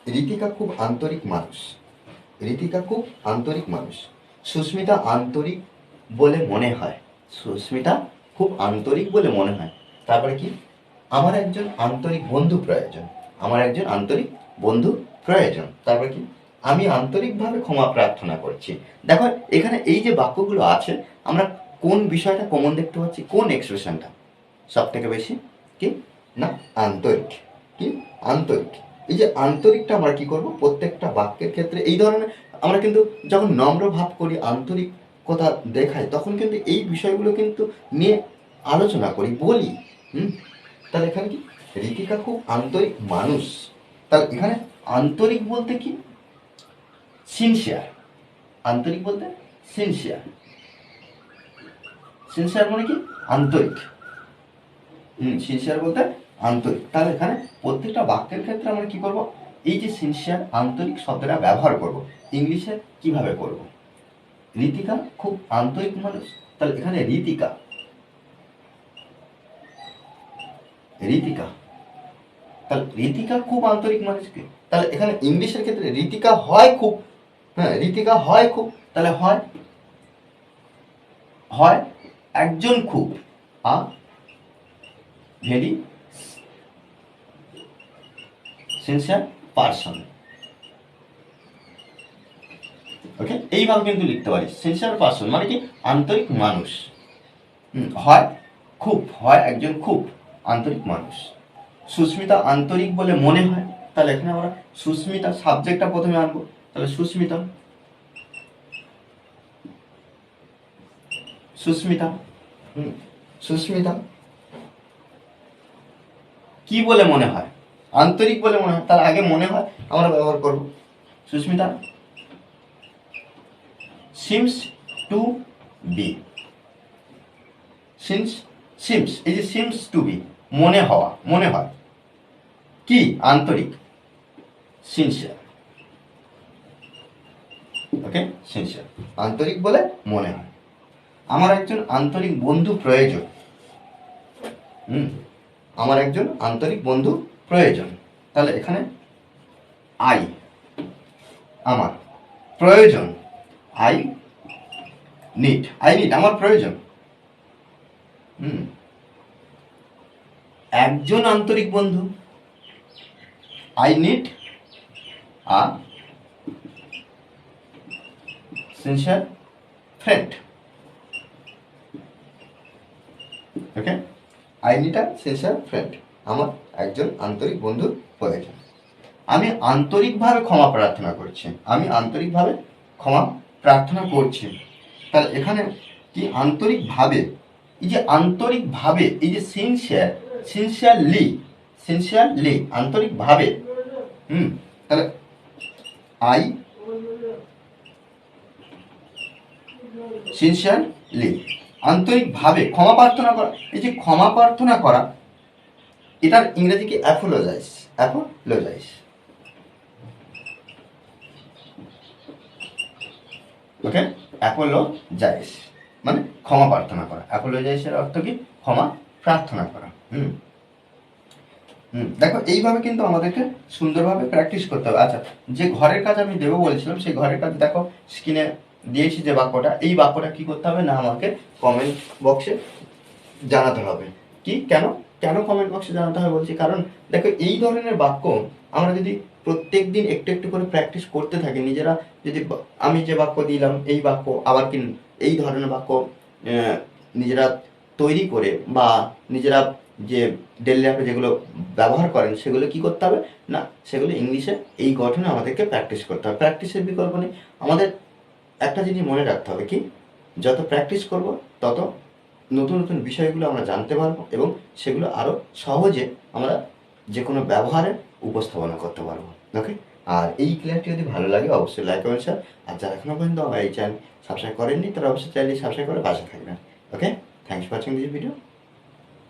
ঋতিকা খুব আন্তরিক মানুষ। ঋতিকা খুব আন্তরিক মানুষ। সুস্মিতা আন্তরিক বলে মনে হয়। সুস্মিতা খুব আন্তরিক বলে মনে হয়। তারপরে কি, আমার একজন আন্তরিক বন্ধু প্রয়োজন। আমার একজন আন্তরিক বন্ধু প্রয়োজন। তারপরে কি, আমি আন্তরিকভাবে ক্ষমা প্রার্থনা করছি। দেখো এখানে এই যে বাক্যগুলো আছে, আমরা কোন বিষয়টা কমন দেখতে পাচ্ছি, কোন এক্সপ্রেশনটা সব থেকে বেশি, কি না আন্তরিক। কি আন্তরিক। এই যে আন্তরিকটা আমরা কি করব, প্রত্যেকটা বাক্যের ক্ষেত্রে এই ধরনের আমরা কিন্তু যখন নম্র ভাব করি, আন্তরিক কথা দেখাই, তখন কিন্তু এই বিষয়গুলো কিন্তু নিয়ে আলোচনা করি, বলি। তাহলে এখানে কি, ঋতিকা খুব আন্তরিক মানুষ। তাহলে এখানে আন্তরিক বলতে কি, সিনসিয়ার। আন্তরিক বলতে সিনসিয়ার। সিনসিয়ার মানে কি, আন্তরিক। সিনসিয়ার বলতে আন্তরিক। তাহলে এখানে প্রত্যেকটা বাক্যের ক্ষেত্রে আমরা কি করব, এই যে সিনসিয়ার আন্তরিক শব্দটা ব্যবহার করব। ইংলিশে কিভাবে করব, ঋতিকা খুব আন্তরিক মানুষ। তাহলে এখানে ঋতিকা, ঋতিকা, তাহলে ঋতিকা খুব আন্তরিক মানুষকে, তাহলে এখানে ইংলিশের ক্ষেত্রে ঋতিকা হয় খুব, হ্যাঁ ঋতিকা হয় খুব, তাহলে হয় হয় একজন খুব, আ ভেরি সিনসিয়ার পারসন। ওকে, এইভাবে কিন্তু লিখতে পারি, সিনসিয়ার পারসন মানে কি, আন্তরিক মানুষ। হয় খুব, হয় একজন খুব আন্তরিক মানুষ। সুস্মিতা আন্তরিক বলে মনে হয়। তাহলে এখানে আমরা সুস্মিতা সাবজেক্টটা প্রথমে আনবো। তাহলে সুস্মিতা, সুস্মিতা, সুস্মিতা কি বলে মনে হয়, আন্তরিক বলে মনে হয়। তার আগে মনে হয় আমরা ব্যবহার করব। Sushmita seems to be. Seems, এই যে সিমস টু বি মনে হওয়া, মনে হয় কি, আন্তরিক, সিনসিয়ার। ওকে, সিনসিয়ার, আন্তরিক বলে মনে হয়। আমার একজন আন্তরিক বন্ধু প্রয়োজন। আমার একজন আন্তরিক বন্ধু প্রয়োজন। তাহলে এখানে আই, আমার, প্রয়োজন, আই নিড, আই নিড আমার প্রয়োজন। একজন আন্তরিক বন্ধু, I need a sincere friend. Okay, I need a sincere friend, আমার একজন আন্তরিক বন্ধুর প্রয়োজন। আমি আন্তরিকভাবে ক্ষমা প্রার্থনা করছি। আমি আন্তরিকভাবে ক্ষমা প্রার্থনা করছি। তাহলে এখানে কি, আন্তরিকভাবে, এই যে আন্তরিকভাবে, এই যে সিনসিয়ার, সিনসিয়ারলি, সিনসিয়ারলি আন্তরিকভাবে। তাহলে আই সিনসিয়ারলি আন্তরিকভাবে ক্ষমা প্রার্থনা করা। এই যে ক্ষমা প্রার্থনা করা, এটার ইংরেজি কি, অ্যাপোলোজাইজ। অ্যাপোলোজাইজ, ওকে, অ্যাপোলোজাইজ মানে ক্ষমা প্রার্থনা করা। অ্যাপোলোজাইজের অর্থ কি, ক্ষমা প্রার্থনা করা। দেখো এইভাবে কিন্তু আমাদেরকে সুন্দরভাবে প্র্যাকটিস করতে হবে। আচ্ছা, যে ঘরের কাজ আমি দেবো বলেছিলাম, সেই ঘরের কাজ দেখো স্ক্রিনে দিয়েছি যে বাক্যটা, এই বাক্যটা কি করতে হবে না, আমাকে কমেন্ট বক্সে জানাতে হবে। কি, কেন কেন কমেন্ট বক্সে জানাতে হবে বলছি, কারণ দেখো এই ধরনের বাক্য আমরা যদি প্রত্যেক দিন একটু একটু করে প্র্যাকটিস করতে থাকি, নিজেরা যদি, আমি যে বাক্য দিলাম এই বাক্য আবার কি এই ধরনের বাক্য নিজেরা তৈরি করে, বা নিজেরা যে ডেলি লাইফে যেগুলো ব্যবহার করেন, সেগুলো কি করতে হবে না, সেগুলো ইংলিশে এই গঠনে আমাদেরকে প্র্যাকটিস করতে হবে। প্র্যাকটিসের বিকল্প নেই। আমাদের একটা জিনিস মনে রাখতে হবে, কি, যত প্র্যাকটিস করব তত নতুন নতুন বিষয়গুলো আমরা জানতে পারবো, এবং সেগুলো আরও সহজে আমরা যে কোনো ব্যবহারে উপস্থাপনা করতে পারবো। ওকে, আর এই ক্লাসটি যদি ভালো লাগে অবশ্যই লাইক কমেন্ট শেয়ার। আর যারা এখনো পর্যন্ত আমার এই চ্যানেল সাবস্ক্রাইব করেননি, তারা অবশ্যই চ্যানেলটি সাবস্ক্রাইব করে পাশে থাকবেন। Okay, thanks for watching this video.